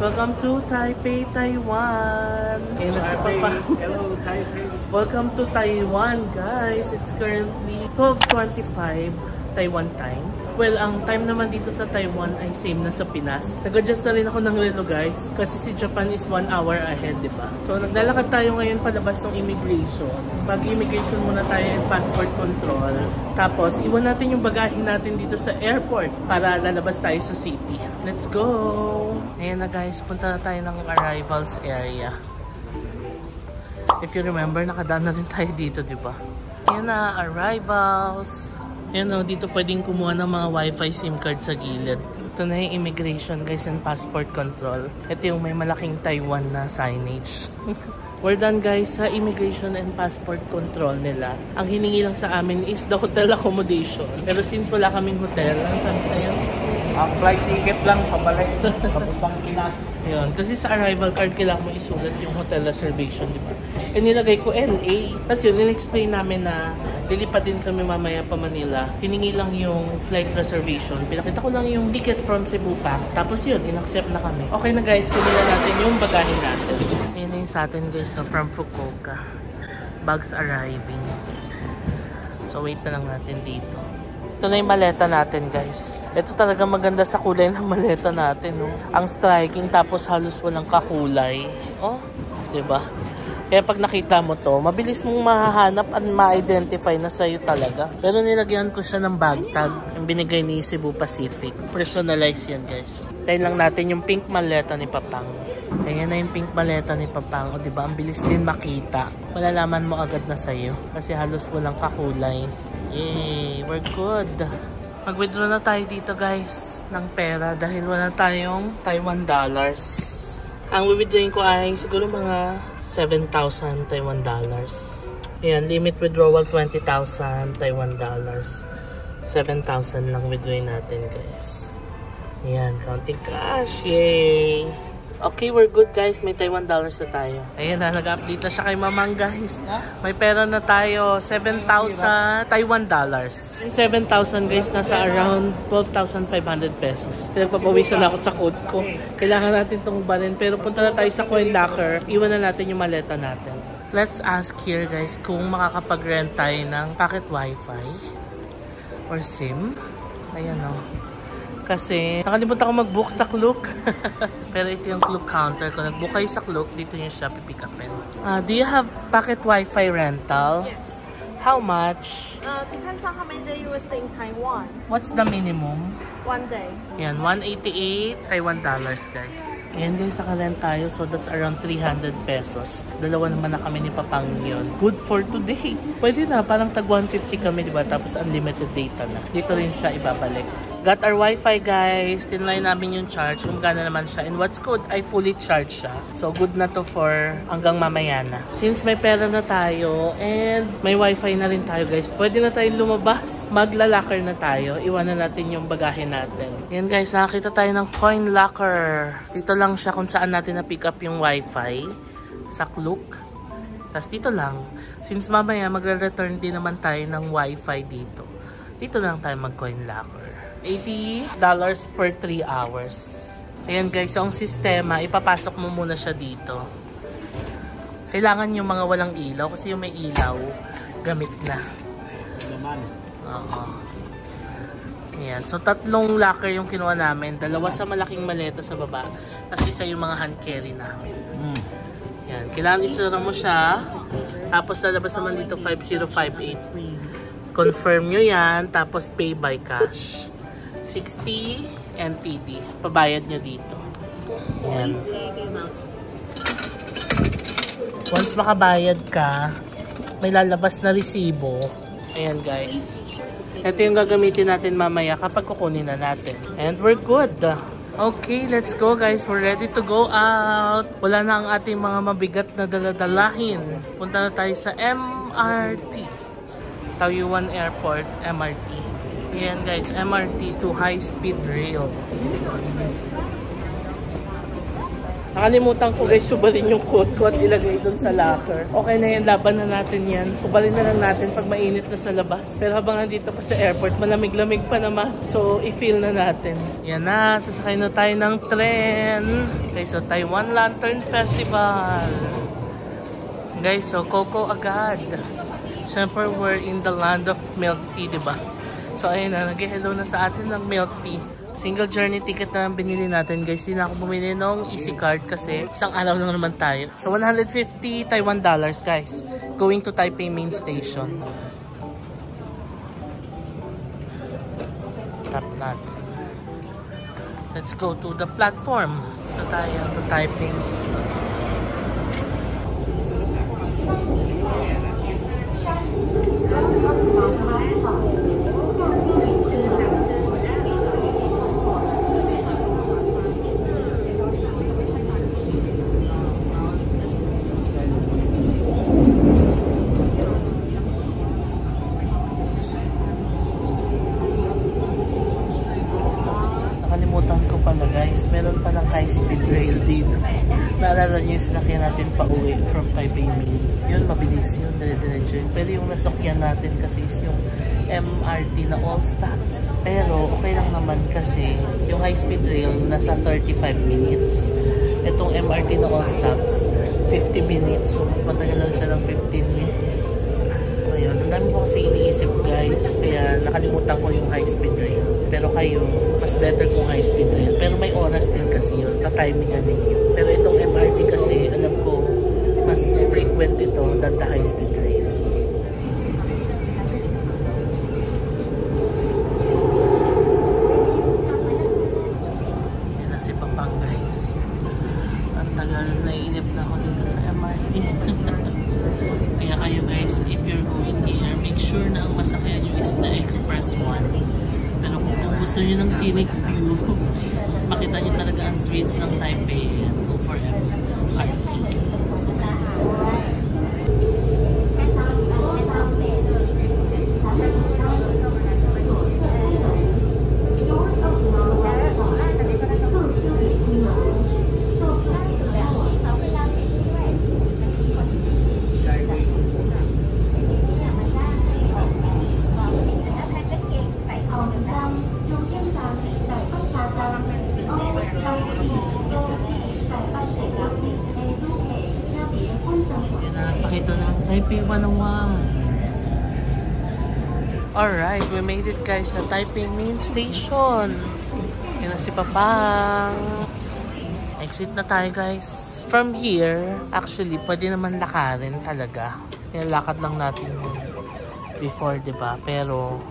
Welcome to Taipei, Taiwan. Ayun na si Papa. Hello, Taipei. Welcome to Taiwan, guys. It's currently 12:25 Taiwan time. Well, ang time naman dito sa Taiwan ay same na sa Pinas. Nag-adjust na rin ako ng relo, guys. Kasi si Japan is 1 hour ahead, di ba? So, naglalakad tayo ngayon palabas ng immigration. Pag-immigration muna tayo yung passport control. Tapos, iwan natin yung bagahe natin dito sa airport para lalabas tayo sa city. Let's go! Ayan na, guys. Punta na tayo ng arrivals area. If you remember, nakadaan na rin tayo dito, di ba? Ayan na, arrivals. Ayan o, dito pwedeng kumuha ng mga wifi SIM card sa gilid. Ito na yung immigration, guys, and passport control. Ito yung may malaking Taiwan na signage. We're done, guys, sa immigration and passport control nila. Ang hiningi lang sa amin is the hotel accommodation. Pero since wala kaming hotel, ang sabi sa'yo? Flight ticket lang, pabalik. Papuntang Pinas. Yun. Kasi sa arrival card, kailangan mo isulat yung hotel reservation, di ba? E nilagay ko LA. Kasi yun, in-explain namin na lilipat din kami mamaya pa Manila. Hiningi lang yung flight reservation. Pinakita ko lang yung ticket from Cebu pa. Tapos yun, in-accept na kami. Okay na, guys, kunin na natin yung bagahe natin. Ayan na yung sa atin, guys, no, from Fukuoka. Bags arriving. So, wait na lang natin dito. Ito na yung maleta natin, guys. Ito talaga maganda sa kulay ng maleta natin, no? Ang striking, tapos halos walang kakulay. Oh, diba? Kaya pag nakita mo to, mabilis mong mahahanap at ma-identify na sa'yo talaga. Pero nilagyan ko siya ng bag tag, yung binigay ni Cebu Pacific. Personalize yan, guys. Tayo lang natin yung pink maleta ni Papang. Ayan na yung pink maleta ni Papang. O, diba? Ang bilis din makita. Malalaman mo agad na sa'yo. Kasi halos walang kakulay. Yay! We're good. Mag-withdraw na tayo dito, guys, ng pera dahil wala tayong Taiwan dollars. Ang withdrawing ko ay siguro mga 7,000 Taiwan dollars. Ayan, limit withdrawal 20,000 Taiwan dollars. 7,000 lang withdrawing natin, guys. Ayan, counting cash. Yay! Okay, we're good, guys. May Taiwan dollars na tayo. Ayan na, nag-update na siya kay Mamang, guys. May pera na tayo. 7,000 Taiwan dollars. Yung 7,000, guys, nasa around 12,500 pesos. Pinagpapawisan na ako sa code ko. Kailangan natin itong balin. Pero punta na tayo sa coin locker. Iwan na natin yung maleta natin. Let's ask here, guys, kung makakapag-rent tayo ng pocket wifi or SIM. Ayan, o. Kasi nakalimutan ko mag-book sa Klook. Pero ito yung Klook counter ko. Nag-book kayo sa Klook, dito yung siya pipick upin. Do you have pocket wifi rental? Yes. How much? Depends on how many days you will stay in Taiwan. What's the minimum? 1 day. Yan, 188 Taiwan dollars, guys. Ayan, guys, nakarent tayo. So that's around 300 pesos. Dalawa naman na kami ni Papang yun. Good for today. Pwede na, parang tag 150 kami, diba? Tapos unlimited data na. Dito rin siya ibabalik. Got our wifi, guys. Tinlay namin yung charge. Gumagana naman siya. And what's good, ay fully charged siya. So good na to for hanggang mamaya na. Since may pera na tayo and may wifi na rin tayo, guys, pwede na tayo lumabas. Magla-locker na tayo. Iwanan natin yung bagahe natin. Yan, guys, nakakita tayo ng coin locker. Dito lang siya kung saan natin na-pick up yung wifi. Sa Klook. Tapos dito lang. Since mamaya magre-return din naman tayo ng wifi dito. Dito lang tayo mag-coin locker. $80 per 3 hours. Ayan, guys, so ang sistema, ipapasok mo muna siya dito. Kailangan yung mga walang ilaw kasi yung may ilaw, gamit na. Oo. Ayan, so 3 locker yung kinuha namin. 2 sa malaking maleta sa baba. Tapos isa yung mga hand carry namin. Ayan, kailangan isara mo siya. Tapos lalabas naman dito 5058. Confirm nyo yan. Tapos pay by cash. 60 NTD. Pabayad nyo dito. Ayan. Once makabayad ka, may lalabas na resibo. Ayan, guys. Ito yung gagamitin natin mamaya kapag kukunin na natin. And we're good. Okay, let's go, guys. We're ready to go out. Wala na ang ating mga mabigat na daladalahin. Punta na tayo sa MRT. Taoyuan Airport, MRT. Ayan, guys, MRT to high-speed rail. Nakalimutan ko guys, subalin yung coat ko at ilagay dun sa locker. Okay na yan, laban na natin yan. Kubalin na lang natin pag mainit na sa labas. Pero habang nandito pa sa airport, malamig-lamig pa naman. So, i-feel na natin. Yan na, sasakay na tayo ng tren. Okay, so Taiwan Lantern Festival. Guys, so Coco agad. Siyempre, we're in the land of milk tea, diba? So, ayun na, nag-hello na sa atin ng milk tea. Single journey ticket na lang binili natin guys. Hindi na ako bumili ng Easy Card kasi isang araw lang naman tayo. So 150 Taiwan dollars guys. Going to Taipei main station. Tap natin. Let's go to the platform. Ito tayo to Taipei. Meron pa ng high-speed rail dito. Naalala nyo yung sinakyan natin pa uwi from Taipei Main. Yun, mabilis yun, dire-diretso yun. Pero yung nasakyan natin kasi is yung MRT na all stops. Pero okay lang naman kasi yung high-speed rail nasa 35 minutes. Itong MRT na all stops, 50 minutes. So, mas matagal lang siya ng 15 minutes. So, yun. Ang dami ko kasi iniisip guys. Kaya nakalimutan ko yung high-speed rail. Pero kayo, mas better kung high-speed rail. Pero may oras din kasi yun. Ta-timingan ninyo. Pero itong MRT kasi, alam ko, mas frequent ito than the high-speed rail. Yan na si Papang guys. Ang tagal naiinip na ako dito sa MRT. Kaya kayo guys, if you're going here, make sure na ang masakyan nyo is the Express 1. Pero kung gusto nyo ng scenic view, makita nyo talaga ang streets ng Taipei, go for MRT. Pakita ng Taipei 101. Alright, we made it guys sa Taipei main station. Yan na si Papang. Exit na tayo guys. From here, actually, pwede naman lakarin talaga. Lakad lang natin before, diba? Pero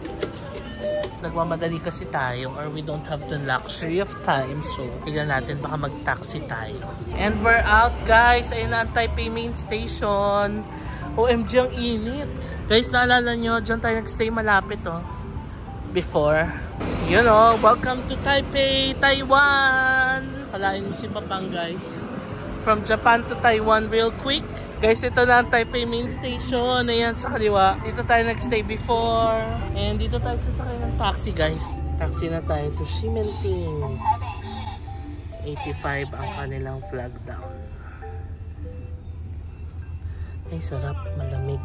nagmamadali kasi tayo or we don't have the luxury of time, so tignan natin baka mag-taxi tayo. And we're out guys. Ayun na ang Taipei main station. OMG, ang init. Guys, naalala nyo, dyan tayo nagstay malapit before. You know, welcome to Taipei, Taiwan. Kalain mo si Papang guys. From Japan to Taiwan real quick. Guys, ito na ang Taipei main station. Ayan sa kaliwa. Dito tayo nagstay before. And dito tayo sasakay ng taxi, guys. Taxi na tayo to Ximenting. 85 ang kanilang flag down. Ay, sarap. Malamig.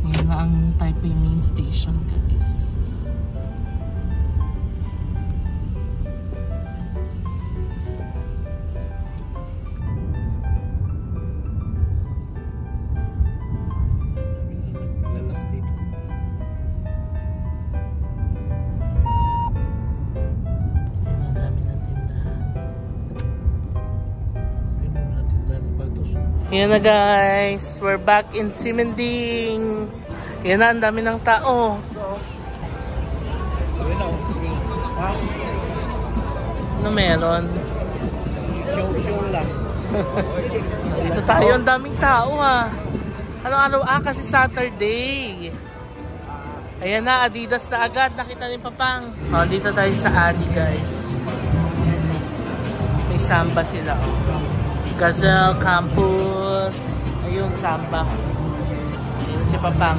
Ayan na ang Taipei main station, guys. Yan na guys, we're back in Ximenting. Yan na, ang dami ng tao. Ano meron? Show lang. Dito tayo, ang daming tao Ano-ano kasi Saturday. Ayan na, Adidas na agad. Nakita ni Papang. Dito tayo sa Adi guys. May samba sila Gazelle Campus. Ayun, samba. Ayun si Papang.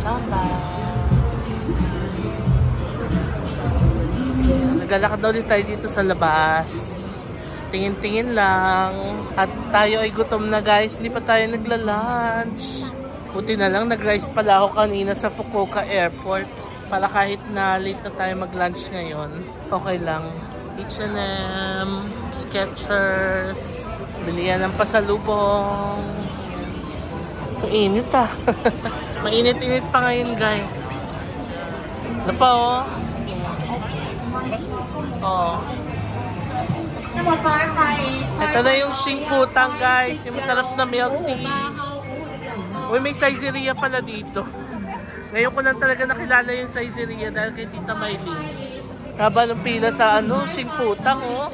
Samba. Maglalakad daw din tayo dito sa labas. Tingin-tingin lang. At tayo ay gutom na guys. Hindi pa tayo nagla-lunch. Buti na lang nag-rise pala ako kanina sa Fukuoka Airport. Para kahit na late na tayo mag-lunch ngayon, okay lang. H&M, Skechers, bili yan ng pasalubong. Mainit ah. Mainit-init pa ngayon guys. Ano pa oh? Oh. Ito na yung Xingfutang guys. Yung masarap na milk tea. Uy, may Saizeriya pala dito. Ngayon ko lang talaga nakilala yung Saizeriya dahil kay Tita Maylene. Haba ng pila sa ano, Xingfutang oh.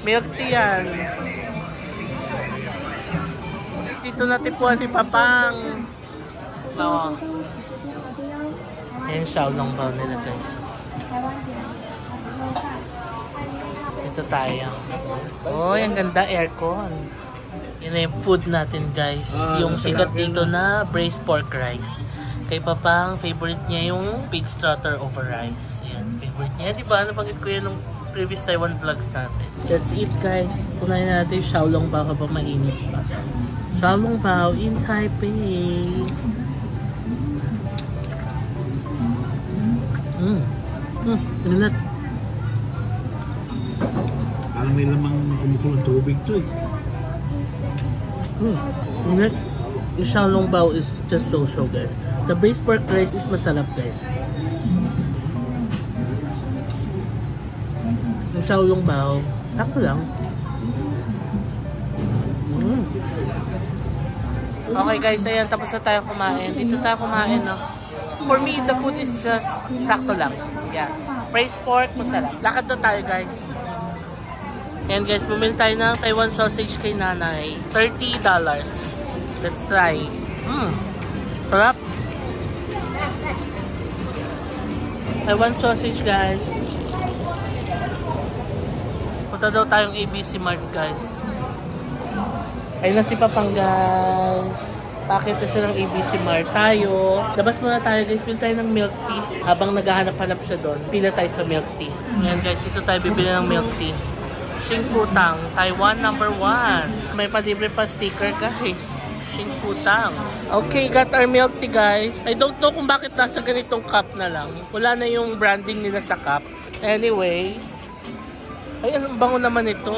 Milk tea yan. Dito natipuan ni Papang. Oo. Ayan, Xiaolong Bao nila guys. Ito tayo. Oh, yung ganda aircon. Yun na yung food natin guys. Yung sikat dito na braised pork rice. Kay Papang, favorite niya yung pig starter over rice. Ayan, favorite niya. Diba? Napagit ko yun nung previous Taiwan vlogs natin. That's it guys. Kunain na natin yung Xiaolong Bao kapag mainit pa. Xiaolong Bao in Taipei. Ingat. Parang may lamang kumukulong tubig to eh. Ingat. Yung Xiaolong Bao is just so guys. The braised pork rice is masarap guys. Yung Xiaolong Bao, sakto lang. Okay guys, ayan, tapos na tayo kumain. Dito tayo kumain, no? For me, the food is just sakto lang. Yeah. Braised pork, masarap. Lakad na tayo guys. Ayan guys, bumili tayo ng Taiwan sausage kay nanay. $30. Let's try. Sarap. Taiwan sausage guys. Punta daw tayong ABC Mart guys. Ayun na si Papang guys. Pakita siya ng ABC Mart. Tayo. Labas muna tayo guys. Pila tayo ng milk tea. Habang naghahanap-hanap siya doon, pila tayo sa milk tea. Ayan guys, ito tayo bibili ng milk tea. Xingfutang, Taiwan #1. May palibre pa sticker guys. Xingfutang. Okay, got our milk tea guys. I don't know kung bakit nasa ganitong cup na lang. Wala na yung branding nila sa cup. Anyway. Ay, anong bango naman ito?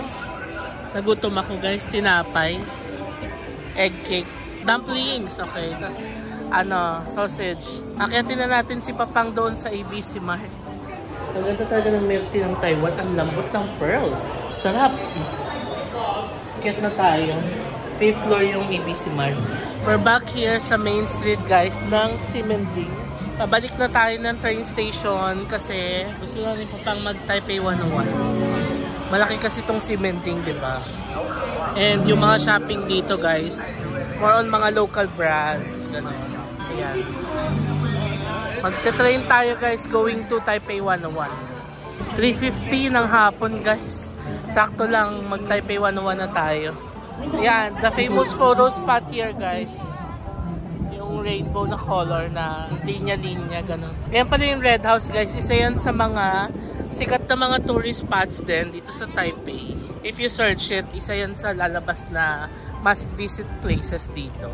Nagutom ako guys. Tinapay. Egg cake. Dumplings. Okay. Tapos, sausage. Akyatin na natin si Papang doon sa ABC Mart. Ang ganda talaga ng milk tea ng Taiwan. Ang lambot ng pearls. Sarap. Akyat na tayo. 5th floor yung ABC Mart. We're back here sa Main Street guys ng Ximending. Pabalik na tayo ng train station kasi gusto na rin Papang mag Taipei 101. Malaki kasi itong Ximending, di ba? And yung mga shopping dito guys, more on mga local brands. Ganun. Ayan. Magte-train tayo guys going to Taipei 101. 3:50 ng hapon guys. Sakto lang mag Taipei 101 na tayo. Ayan, the famous photo spot here guys. Yung rainbow na color na linya-linya, ganun. Ayan pala yung Red House guys. Isa yan sa mga sikat na mga tourist spots din dito sa Taipei. If you search it, isa yan sa lalabas na must visit places dito.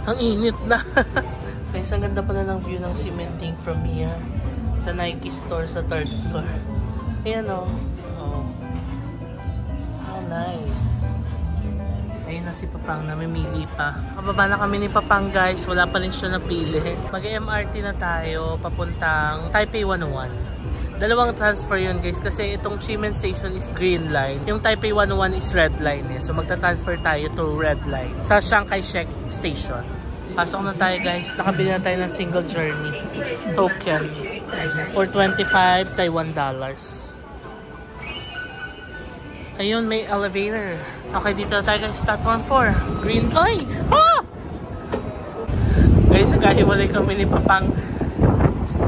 Ang init na. Guys, ang ganda pala ng view ng Ximending from here. Sa Nike store sa 3rd floor. Ayan o. Oh. How nice. Ayun na si Papang, namimili pa. Kababa na kami ni Papang guys. Wala pa rin siya napili. Mag-MRT na tayo papuntang Taipei 101. Dalawang transfer yun guys kasi itong Ximen Station is green line. Yung Taipei 101 is red line eh. So magta-transfer tayo to red line sa Chiang Kai-shek Station. Pasok na tayo guys. Nakabili na tayo ng single journey token for 25 Taiwan dollars. Ayun, may elevator. Okay, dito na tayo guys. Platform 4. Green. Ay! Ah! Guys, nagkahiwalay kami ni Papang.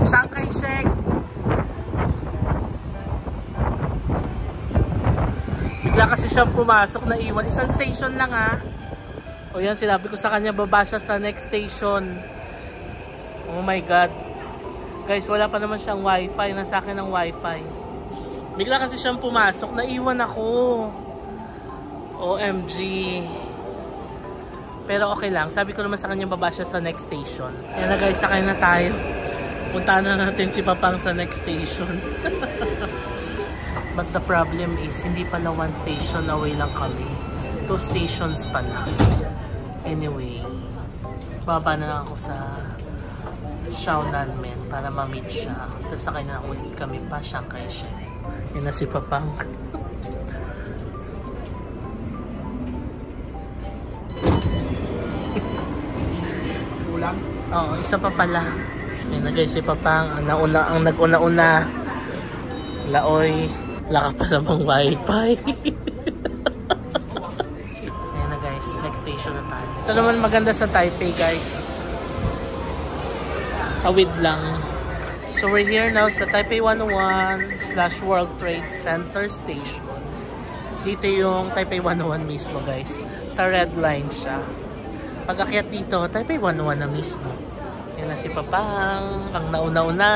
Chiang Kai-shek. Bigla kasi siyang pumasok na iwan. Isang station lang ha. O yan, sinabi ko sa kanya baba siya sa next station. Oh my God. Guys, wala pa naman siyang wifi. Nasa akin ang wifi. Bigla kasi siyang pumasok. Naiwan ako. OMG. Pero okay lang. Sabi ko naman sa kanya baba siya sa next station. Ayan na guys, sakay na tayo. Puntahan na natin si Papang sa next station. But the problem is, hindi pala one station away lang kami. 2 stations pala. Anyway, baba na lang ako sa Xiaonan Men para ma-meet siya. Tapos sakay na ulit kami pa Shanghai Shen. Yan na si Papang. Kulang? Oo, isa pa pala. Yan na guys si Papang. Ang nag-una-una. Laoy. Wala ka pa namang wifi. Ayan na guys. Next station na tayo. Ito naman maganda sa Taipei guys. Tawid lang. So we're here now sa Taipei 101/World Trade Center Station. Dito yung Taipei 101 mismo guys. Sa red line siya. Pag akyat dito, Taipei 101 na mismo. Yan na si Papang. Ang nauna-una.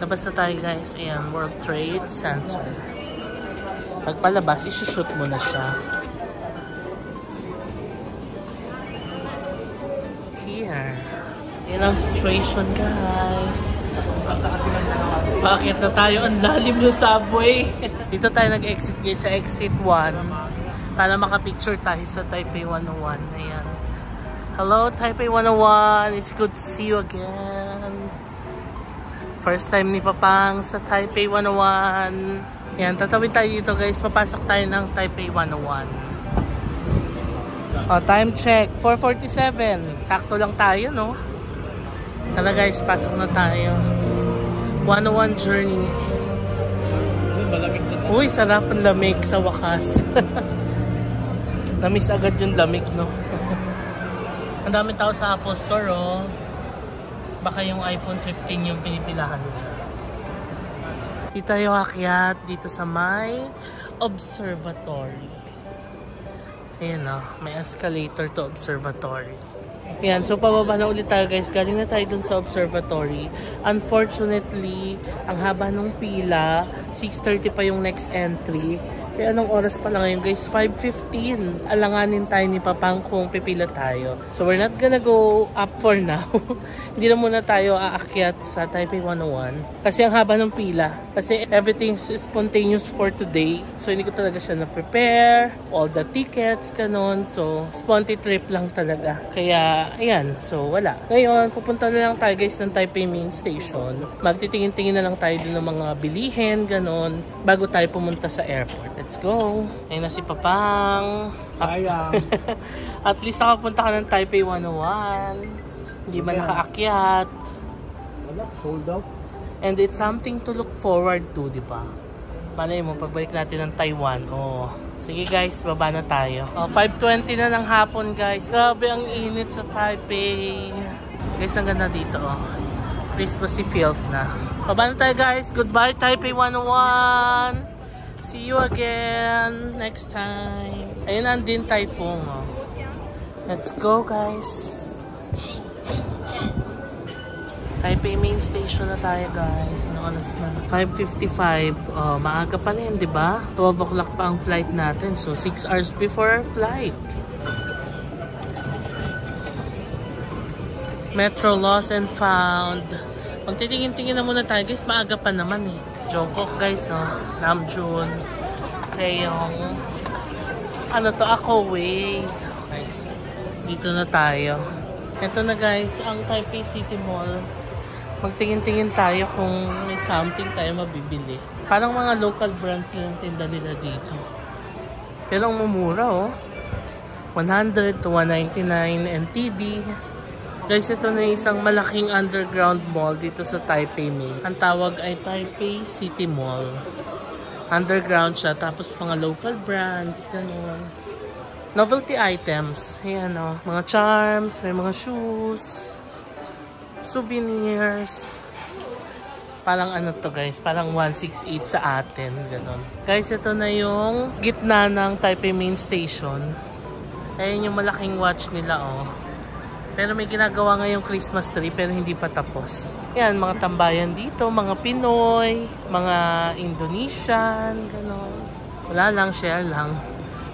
Labas na tayo guys. Ayan, World Trade Center. Pagpalabas, isushoot mo na siya. Here. Yan ang situation guys. Bakit na tayo? Ang lalim ng subway. Dito tayo nag-exit guys sa exit 1 para makapicture tayo sa Taipei 101. Ayan. Hello Taipei 101. It's good to see you again. First time ni Papang sa Taipei 101. Ayan, tatawid tayo dito guys. Papasok tayo ng Taipei 101. Oh, time check. 4:47. Sakto lang tayo, no? Tara guys, pasok na tayo. 101 journey. Uy, sarap ang lamig sa wakas. Namiss agad yung lamig, no? Ang dami tao sa Apple Store, oh. Baka yung iPhone 15 yung pinipilahan nila. Dito tayo akyat dito sa may observatory. Ayan, oh. May escalator to observatory. Ayan, so pababa na ulit tayo guys. Galing na tayo dun sa observatory. Unfortunately, ang haba ng pila, 6:30 pa yung next entry. Kaya anong oras pa lang ngayon guys? 5:15. Alanganin tayo ni Papang kung pipila tayo. So we're not gonna go up for now. Hindi na muna tayo aakyat sa Taipei 101. Kasi ang haba ng pila. Kasi everything's spontaneous for today. So hindi ko talaga siya na-prepare. All the tickets, kanon. So spontaneous trip lang talaga. Kaya ayan. So wala. Ngayon, pupunta na lang tayo guys ng Taipei Main Station. Magtitingin-tingin na lang tayo dun ng mga bilihin, ganon. Bago tayo pumunta sa airport. Let's go. Ayun na si Papang. Sayang. At least nakapunta ka ng Taipei 101. Hindi man nakaakyat. Wala, sold out. And it's something to look forward to, di ba? Malay mo, pagbalik natin ng Taiwan. Oh. Sige guys, baba na tayo. Oh, 5:20 na ng hapon guys. Grabe ang init sa Taipei. Guys, ang ganda dito. Oh. Christmassy feels na. Baba na tayo guys. Goodbye Taipei 101. See you again next time. Ayun na din typhoon. Oh. Let's go guys. Taipei Main Station na tayo guys. Ano oras na? 5:55. Oh, maaga pa rin, di ba? 12 o'clock pa ang flight natin. So 6 hours before our flight. Metro lost and found. Magtitingin-tingin na muna tayo guys. Maaga pa naman eh. Jungkook guys, oh. Namjoon. Taeyong. Ano to? Akoway. Okay. Dito na tayo. Ito na guys, ang Taipei City Mall. Magtingin-tingin tayo kung may something tayo mabibili. Parang mga local brands yung tinda nila dito. Pero ang mumura, oh. 100 to 199 NTD. Guys, ito na isang malaking underground mall dito sa Taipei Main. Ang tawag ay Taipei City Mall. Underground siya, tapos mga local brands, ganun. Novelty items. Ayan o, mga charms, may mga shoes, souvenirs. Parang ano to guys, parang 168 sa atin, ganun. Guys, ito na yung gitna ng Taipei Main Station. Ayan yung malaking watch nila, oh. Pero may ginagawa ngayong Christmas tree pero hindi pa tapos. Yan, mga tambayan dito, mga Pinoy, mga Indonesian, gano'n. Wala lang, share lang.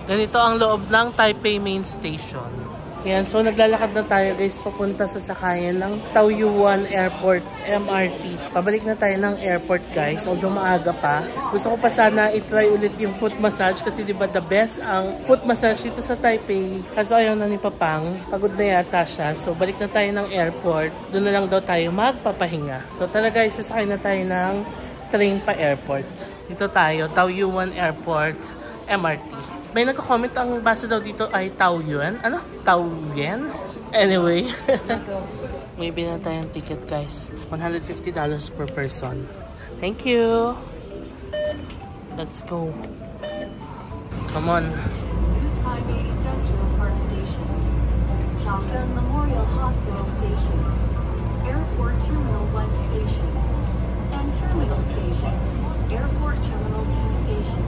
Ganito ang loob ng Taipei Main Station. Yan, so naglalakad na tayo guys papunta sa sakayan ng Taoyuan Airport MRT. Pabalik na tayo ng airport guys, although maaga pa. Gusto ko pa sana itry ulit yung foot massage kasi diba the best ang foot massage dito sa Taipei. Kaso ayaw na ni Papang, pagod na yata siya. So balik na tayo ng airport, doon na lang daw tayo magpapahinga. So tara guys, sasakay na tayo ng train pa airport. Dito tayo, Taoyuan Airport MRT. May nagko-comment ang basa daw dito ay Taoyuan. Ano? Taoyuan? Anyway. May binili tayong ticket guys. $150 per person. Thank you. Let's go. Come on. Taipei Industrial Park Station. Chang'an Memorial Hospital Station. Airport Terminal 1 Station. And Terminal Station. Airport Terminal 2 Station.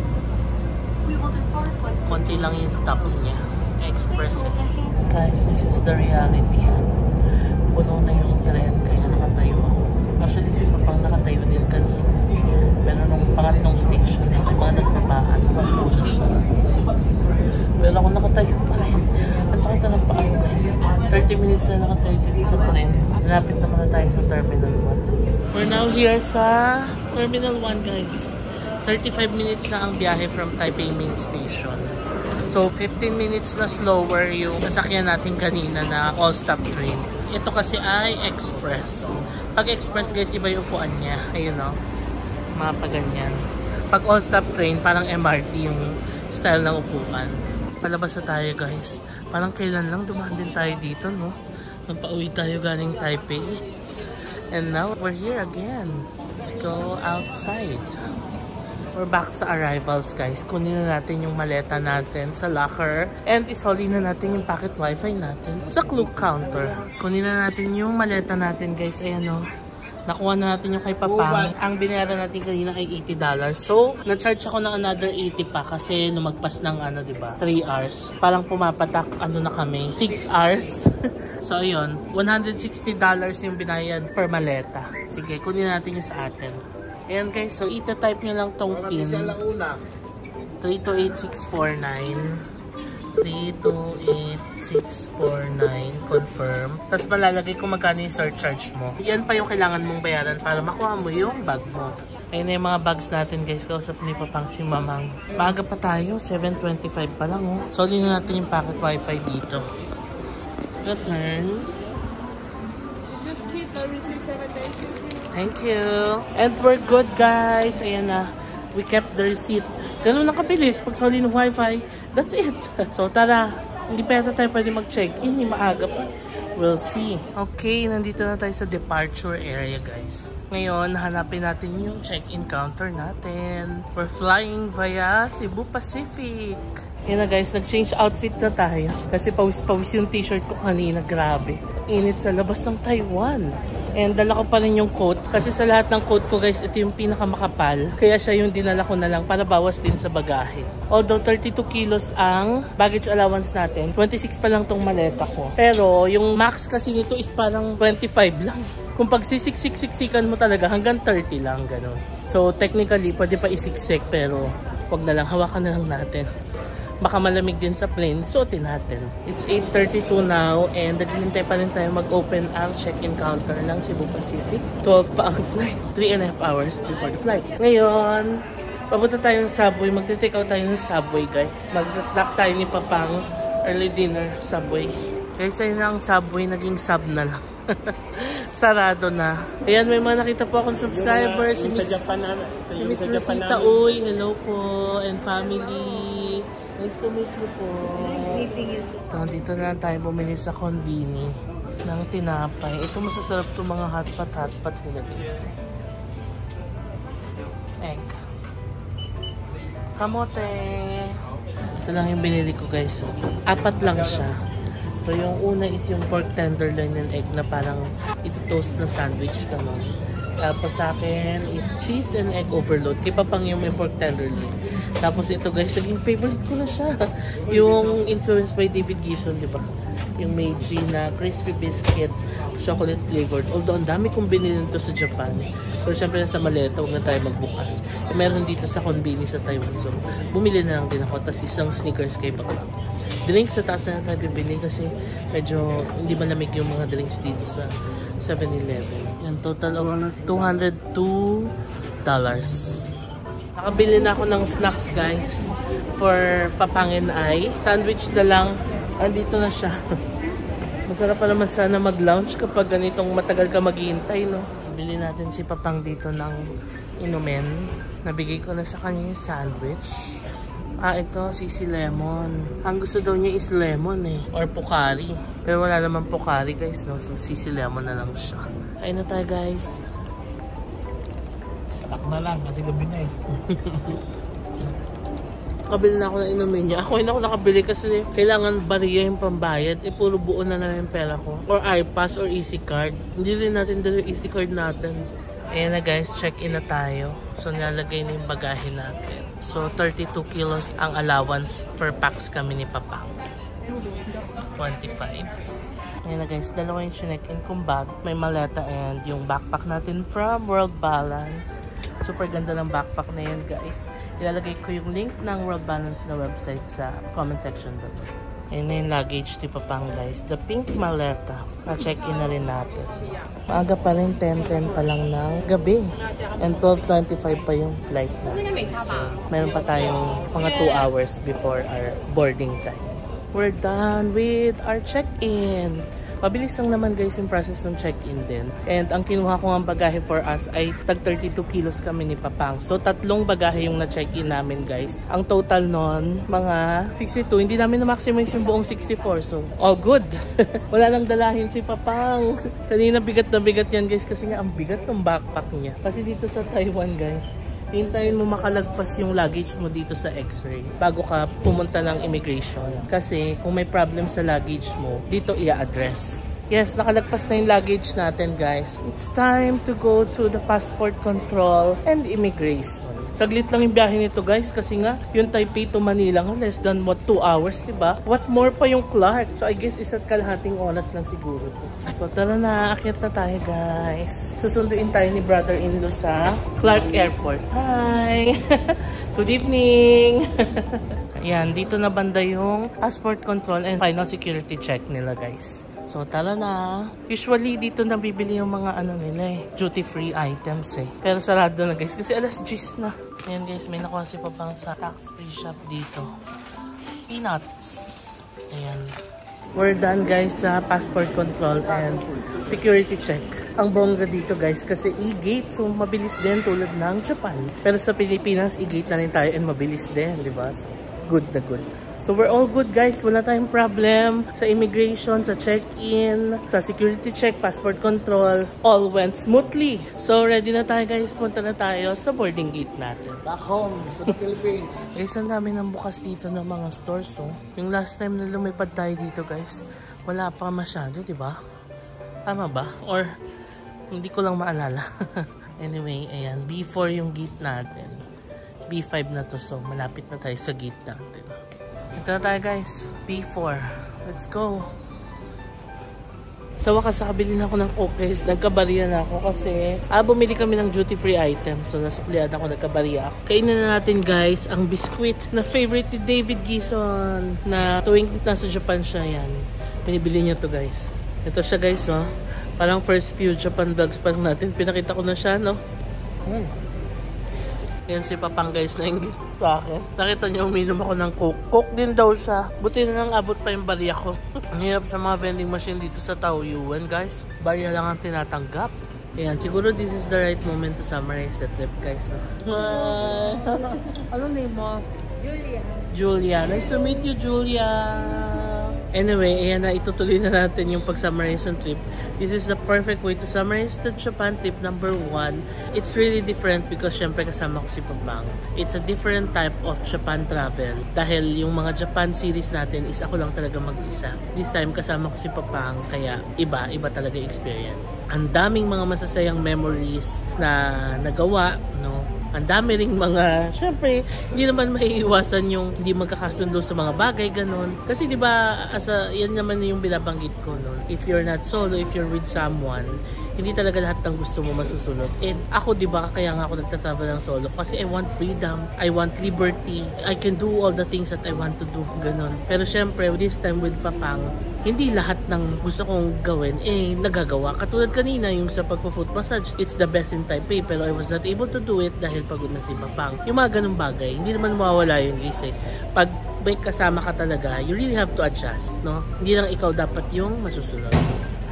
Konti lang yung stops niya. Express eh. Guys, this is the reality. Puno na yung tren kaya nakatayo ako. Actually si Papang nakatayo din kanina. Pero nung pangatlong station may mga nagpapaan. Puno siya. Pero ako nakatayo pa rin. At sakit na ng paa guys. 30 minutes na nakatayo dito sa tren. Malapit naman na tayo sa Terminal 1. We're now here sa Terminal 1 guys. 35 minutes na ang biyahe from Taipei Main Station. So, 15 minutes na slower yung sasakyan natin kanina na all-stop train. Ito kasi ay express. Pag express guys, iba yung upuan niya. Ayun o. Mga paganyan. Pag all-stop train, parang MRT yung style ng upuan. Palabas na tayo guys. Parang kailan lang dumaan din tayo dito, no? Nung pauwi tayo galing Taipei. And now, we're here again. Let's go outside. We're back sa arrivals guys. Kunin na natin yung maleta natin sa locker. And isoli na natin yung pocket wifi natin sa Klook counter. Kunin na natin yung maleta natin guys. Ayan o. Nakuha na natin yung kay Papang. Ang binayaran natin kanina ay $80. So, na-charge ako ng another 80 pa kasi lumagpas ng ano, diba? 3 hours. Parang pumapatak, ano na kami, 6 hours. So, ayun. $160 yung binayad per maleta. Sige, kunin natin yung sa atin. Ayan guys, so ita-type nyo lang tong PIN. 328649. 328649. Confirm. Tapos malalagay kung magkano yung surcharge mo. Yan pa yung kailangan mong bayaran para makuha mo yung bag mo. Ayun na yung mga bags natin guys. Kausap ni Papang si Mamang. Maaga pa tayo. 7:25 pa lang oh. So, linan natin yung pocket wifi dito. Return. Just keep the receipt 7 days. Thank you. And we're good guys. Ayan na. We kept the receipt. Ganun na kabilis. Pag soli ng wifi, that's it. So tara. Hindi pa yata tayo pwede mag-check-in. Maaga pa. We'll see. Okay, nandito na tayo sa departure area guys. Ngayon, hanapin natin yung check-in counter natin. We're flying via Cebu Pacific. Yan na guys, nag-change outfit na tayo. Kasi pawis-pawis yung t-shirt ko kanina. Grabe. Init sa labas ng Taiwan. And dala ko pa rin yung coat. Kasi sa lahat ng coat ko guys, ito yung pinakamakapal. Kaya siya yung dinala ko na lang para bawas din sa bagahe. Although 32 kilos ang baggage allowance natin, 26 pa lang tong maleta ko. Pero yung max kasi nito is parang 25 lang. Kung pag sisik-sik-siksikan mo talaga, hanggang 30 lang, gano'n. So technically, pwede pa isiksik pero wag na lang, hawakan na lang natin. Baka malamig din sa plane, suotin natin. It's 8:32 now and naghihintay pa rin tayo mag-open ang check-in counter ng Cebu Pacific. 12 pa ang flight. 3.5 hours before the flight. Ngayon, papunta tayo ng Subway. Magte-take out tayo ng Subway, guys. Magsa-snack tayo ni Papang. Early dinner, Subway. Guys, ayun na ang Subway. Naging sub na lang. Sarado na. Ayan, may mga nakita po akong subscribers. Si Miss Rosita Uy, hello po. And family. Nice to meet you po. Nice meeting you. Dito na lang tayo bumili sa Konbini ng tinapay. Ito masasarap itong mga hotpot nila guys. Egg. Kamote. Ito lang yung binili ko guys. 4 lang siya. So yung una is yung pork tenderloin and egg na parang ito-toast na sandwich ka nun. Tapos sa akin is cheese and egg overload. Kaya pang yung may pork tenderloin. Tapos ito guys, naging favorite ko na siya. Yung influenced by David Gison, di ba? Yung Meiji na crispy biscuit, chocolate flavored. Although, ang dami kong binili nito sa Japan. Pero syempre nasa maleta, huwag na tayo magbukas. Meron dito sa konbini sa Taiwan. So, bumili na lang din ako. Tapos isang Snickers kay Bakla. Drinks sa taas na tayo bibili kasi medyo hindi malamig yung mga drinks dito sa 7-Eleven. Yan, total of $202. Nakabili na ako ng snacks, guys. For Papangin ay sandwich na lang. Andito na siya. Masarap pa naman sana mag-lounge kapag ganitong matagal ka maghihintay, no? Bili natin si Papang dito ng inumin. Nabigay ko na sa kanya yung sandwich. Ito, sisi lemon. Ang gusto daw niya is lemon eh. Or Pocari. Pero wala naman Pocari, guys, no? So, sisi lemon na lang siya. Kain na tayo, guys. Stuck na lang kasi gabi na eh. Nakabili na ako ng inumin niya. Ako hindi ako nakabili kasi kailangan bariya yung pambayad. Puro buo na lang yung pera ko. Or iPass or Easy Card. Hindi rin natin dala yung Easy Card natin. Ayan na guys, check-in na tayo. So nilalagay na yung bagahe natin. So 32 kilos ang allowance per packs kami ni Papa. 25. Ayan na guys, dalawa yung check-in kong bag. May maleta and yung backpack natin from World Balance. Super ganda ng backpack na yan guys. Ilalagay ko yung link ng World Balance na website sa comment section below. Ayan na yung luggage ni Papang guys. The pink maleta. Na-check-in na rin natin. Maaga pa rin, 10:10 pa lang ng gabi. And 12:25 pa yung flight na. So, meron pa tayong mga 2 hours before our boarding time. We're done with our check-in. Mabilis lang naman guys yung process ng check-in din. And ang kinuha ko ng bagahe for us ay tag 32 kilos kami ni Papang. So 3 bagahe yung na-check-in namin guys. Ang total nun, mga 62. Hindi namin na-maximize yung buong 64. So all good. Wala nang dalahin si Papang. Kanina bigat na bigat yan guys kasi nga ang bigat ng backpack niya. Kasi dito sa Taiwan guys, hintayin mo makalagpas yung luggage mo dito sa X-ray bago ka pumunta ng immigration. Kasi kung may problem sa luggage mo, dito i-address. Yes, nakalagpas na yung luggage natin guys. It's time to go to the passport control and immigration. Saglit lang yung biyahe nito guys kasi nga yung Taipei to Manila nga less than 2 hours, diba? What more pa yung Clark? So I guess isa't kalahating oras lang siguro. So tara na, akit na tayo guys. Susunduin tayo ni brother-in-law sa Clark Airport. Hi! Good evening! Ayan, dito na banda yung passport control and final security check nila guys. So tara na. Usually dito na bibili yung mga ano nila eh, duty free items eh. Pero sarado na guys kasi alas 10 na. Ayan guys, may nakuha si Papang sa tax free shop dito. Peanuts. Ayan. We're done guys sa passport control and security check. Ang bongga dito guys kasi e-gate, so mabilis din tulad ng Japan. Pero sa Pilipinas e-gate na rin tayo and mabilis din, di ba? So good na good. So we're all good guys, wala tayong problem sa immigration, sa check-in, sa security check, passport control, all went smoothly. So ready na tayo guys, punta na tayo sa boarding gate natin. Back home to the Philippines. Guys, ang dami ng bukas dito ng mga stores. Oh. Yung last time na lumipad tayo dito guys, wala pa masyado, di ba? Tama ba? Or hindi ko lang maalala. Anyway, ayan, B4 yung gate natin. B5 na to, so malapit na tayo sa gate natin. Ito na tayo guys, B4. Let's go. Sa wakas, nakabili na ako ng cookies. Nagkabariya na ako kasi bumili kami ng duty free items. So nasuklian ako, nagkabariya ako. Kainin na natin guys ang biscuit na favorite ni David Gison. Na tuwing nasa Japan siya yan. Pinibili niya to guys. Ito siya guys, oh. Parang first few Japan vlogs pa natin. Pinakita ko na siya, no? Yan si Papang guys na ingit sa akin. Nakita niyo uminom ako ng Coke. Coke din daw siya. Buti na lang abot pa yung bariya ko. Ang hirap sa mga vending machine dito sa Taoyuan guys. Bariya lang ang tinatanggap. Ayan, siguro this is the right moment to summarize the trip guys. Ano name mo? Julia. Julia. Nice to meet you, Julia. Anyway, ayan na, itutuloy na natin yung pag-summarize ng trip. This is the perfect way to summarize the Japan trip number 1. It's really different because syempre kasama ko si Papang. It's a different type of Japan travel. Dahil yung mga Japan series natin is ako lang talaga mag-isa. This time kasama ko si Papang, kaya iba talaga experience. Ang daming mga masasayang memories na nagawa, no? Ang dami ring mga, syempre, hindi naman maiiwasan yung hindi magkakasundo sa mga bagay, ganun. Kasi di ba, yan naman yung binabanggit ko noon. If you're not solo, if you're with someone, hindi talaga lahat ng gusto mo masusunod. And ako, di ba, kaya nga ako nagtatravel ng solo. Kasi I want freedom, I want liberty, I can do all the things that I want to do, ganun. Pero syempre, this time with Papang, hindi lahat ng gusto kong gawin, nagagawa. Katulad kanina, yung sa pagpo-foot massage, it's the best in Taipei, pero I was not able to do it dahil pagod na si Papang. Yung mga ganung bagay, hindi naman mawawala yun, guys. Pag may kasama ka talaga, you really have to adjust, no? Hindi lang ikaw dapat yung masusunod.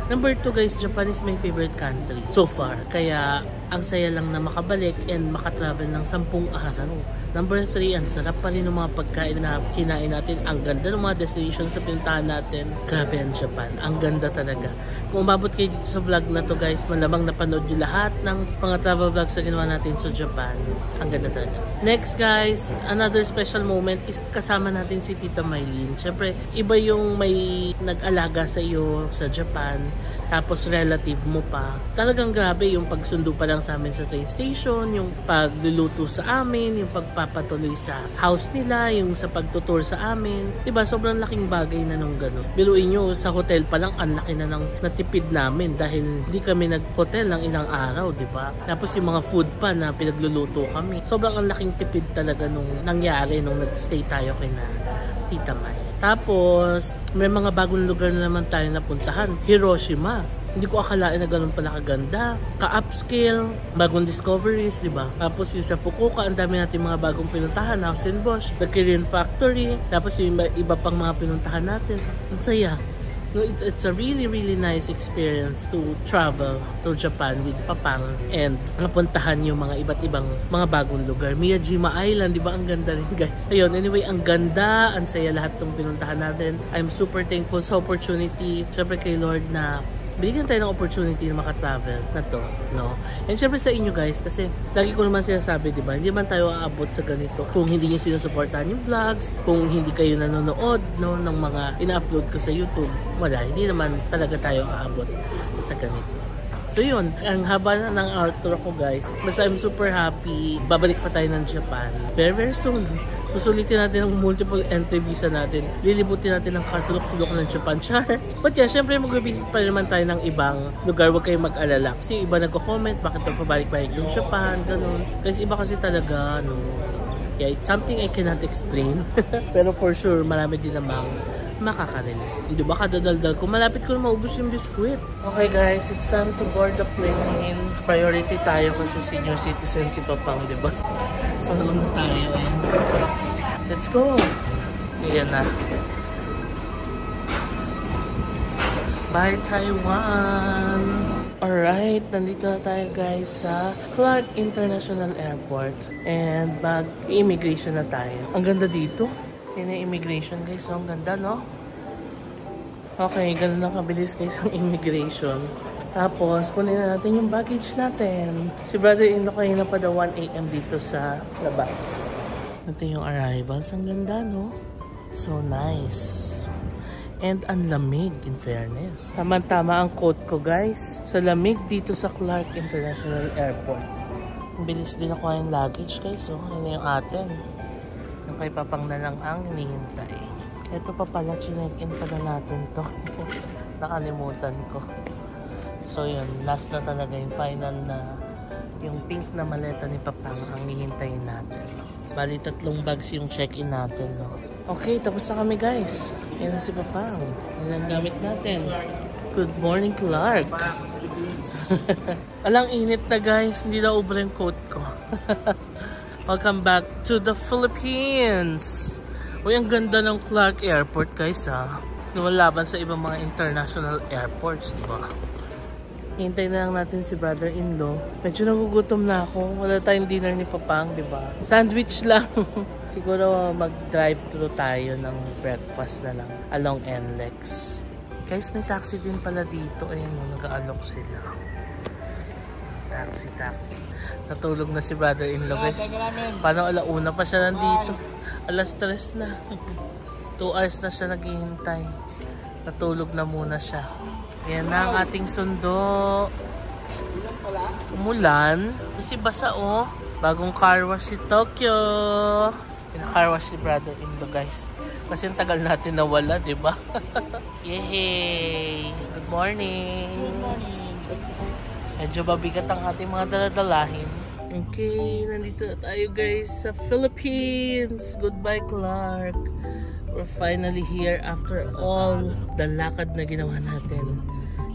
Number 2 guys, Japan is my favorite country so far. Kaya ang saya lang na makabalik and makatravel ng 10 araw. Number 3, ang sarap pa rin ng mga pagkain na kinain natin. Ang ganda ng mga destinations sa pinuntahan natin. Grabe ang Japan. Ang ganda talaga. Kung umabot kayo dito sa vlog na to guys, malamang napanood nyo lahat ng mga travel vlogs na ginawa natin sa Japan. Ang ganda talaga. Next guys, another special moment is kasama natin si Tita Maylene. Siyempre, iba yung may nag-alaga sa iyo sa Japan. Tapos relative mo pa. Talagang grabe yung pagsundo pa lang sa amin sa train station, yung pagluluto sa amin, yung pagpapatuloy sa house nila, yung sa pagtutour sa amin. Diba? Sobrang laking bagay na nung gano'n. Biluin nyo, sa hotel pa lang, ang laki na ng natipid namin dahil hindi kami nag-hotel ng ilang araw, diba? Tapos yung mga food pa na pinagluluto kami. Sobrang ang laking tipid talaga nung nangyari nung nag-stay tayo kina Tita May. Tapos, may mga bagong lugar na naman tayo napuntahan. Hiroshima. Hindi ko akalain na ganun pala kaganda. Ka-upscale, bagong discoveries, di ba? Tapos yung sa Fukuoka, ang dami natin mga bagong pinuntahan. House and Bosch, The Korean Factory. Tapos yung iba pang mga pinuntahan natin. Ang saya. No, it's a really nice experience to travel to Japan with Papang and napuntahan yung mga iba't ibang mga bagong lugar. Miyajima Island, di ba? Ang ganda rin guys. Ayun, anyway, ang ganda, ang saya lahat ng pinuntahan natin. I'm super thankful sa opportunity. Siyempre kay Lord na binigyan tayo ng opportunity na makatravel na to, no? And syempre sa inyo guys, kasi lagi ko naman sinasabi, di ba? Hindi man tayo aabot sa ganito kung hindi nyo sinusuportahan yung vlogs, kung hindi kayo nanonood, no, ng mga ina-upload ko sa YouTube. Wala, hindi naman talaga tayo aabot sa ganito. So yun, ang haba na ng outro ko guys. Basta I'm super happy. Babalik pa tayo ng Japan very soon. Susulitin natin ang multiple entry visa natin. Lilibutin natin ang kasulok-sulok ng Japan. Char! But yeah, syempre mag-visit pa naman tayo ng ibang lugar. Huwag kayong mag-alala. Kasi iba nagko-comment, bakit ito pabalik-balik yung Japan, ganun. Kasi iba kasi talaga, no. So, yeah, it's something I cannot explain. Pero for sure, marami din namang makaka-relate. Hindi ba kadadaldal ko? Malapit ko na maubos yung biskwit. Okay guys, it's time to board the plane. Priority tayo kasi senior citizen si Papang, di ba? So, nauna tayo. Ayan. Let's go! Ayan na. Bye, Taiwan! Alright, nandito na tayo guys sa Clark International Airport. And immigration na tayo. Ang ganda dito. Yan yung immigration guys. So, ang ganda, no? Okay, ganun lang kabilis guys ang immigration. Tapos, kunin na natin yung baggage natin. Si brother-in-law kayo na pa daw 1 AM dito sa labas. Ito yung arrivals. Ang ganda, no? So nice. And ang lamig, in fairness. Tama-tama ang quote ko, guys. Sa lamig dito sa Clark International Airport. Ang bilis din ako yung luggage, guys. So, yun yung atin. Yung kay Papang na lang ang hinihintay. Ito pa pala, chinek-in pala natin to. Nakalimutan ko. So yun, last na talaga yung final na yung pink na maleta ni Papang ang hihintayin natin. Bali 3 bags yung check-in natin, no? Okay, tapos na kami guys. Yan si Papang. Yan ang gamit natin. Good morning, Clark. Alang init na guys, hindi na ubra yung coat ko. Welcome back to the Philippines. Uy, ang ganda ng Clark Airport guys ha. Lumalaban sa ibang mga international airports, diba? Hintay na lang natin si brother-in-law. Medyo nagugutom na ako. Wala tayong dinner ni Papang, diba? Sandwich lang. Siguro mag-drive-thru tayo ng breakfast na lang along NLEX. Guys, may taxi din pala dito. Ayan, nag-aalok sila. Taxi. Natulog na si brother-in-law, guys. Paano alauna pa siya nandito? Alas 3 na. 2 hours na siya naghihintay. Natulog na muna siya. Yan na ang ating sundo. Umulan. Kasi basa, oh. Bagong car wash si Tokyo. Pina-car wash si brother-in-law, guys. Kasi ang tagal natin nawala, di ba? Yay! Good morning! Good morning. Medyo mabigat ang ating mga daladalahin. Okay, nandito na tayo guys sa Philippines. Goodbye, Clark. We're finally here after all the lakad na ginawa natin.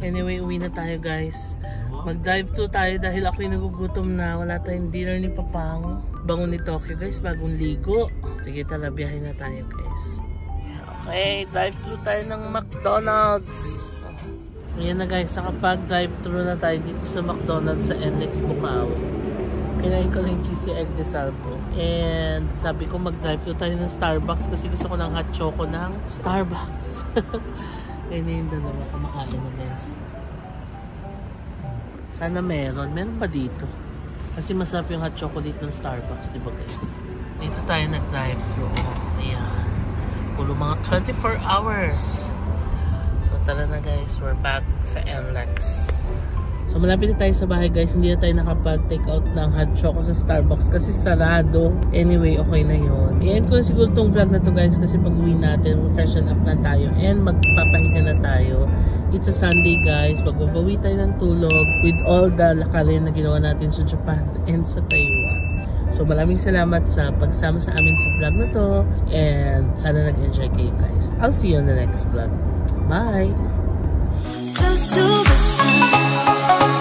Anyway, uwi na tayo guys. Mag-drive to tayo dahil ako'y nagugutom na. Wala tayong dinner ni Papang. Bangon ni Tokyo guys, bagong ligo. Sige, tala, biyahe na tayo guys. Okay, drive-thru tayo ng McDonald's. Ayan na guys, nakapag-drive-thru na tayo dito sa McDonald's sa NLEX Bukawi. Kinain ko lang yung cheesy egg de salvo. And sabi ko mag-drive-thru tayo ng Starbucks kasi gusto ko ng hot choco ng Starbucks. Kaya na yung dalawa, kumakain na guys. Sana meron. Meron ba dito? Kasi masarap yung hot chocolate ng Starbucks, diba guys? Dito tayo nag-drive-thru. Ayan. Puro mga 24 hours. So tara na guys, we're back sa NLEX. So malapit na tayo sa bahay guys. Hindi na tayo nakapag-take out ng hot choco sa Starbucks kasi sarado. Anyway, okay na yun. I-end ko na siguro tong vlog na to guys kasi pag uwi natin, freshen up na tayo and magpapahinga na tayo. It's a Sunday guys. Magbabawi tayo ng tulog with all the lakarin na ginawa natin sa Japan and sa Taiwan. So maraming salamat sa pagsama sa amin sa vlog na to and sana nag-enjoy kayo guys. I'll see you on the next vlog. Bye! Close to the sun.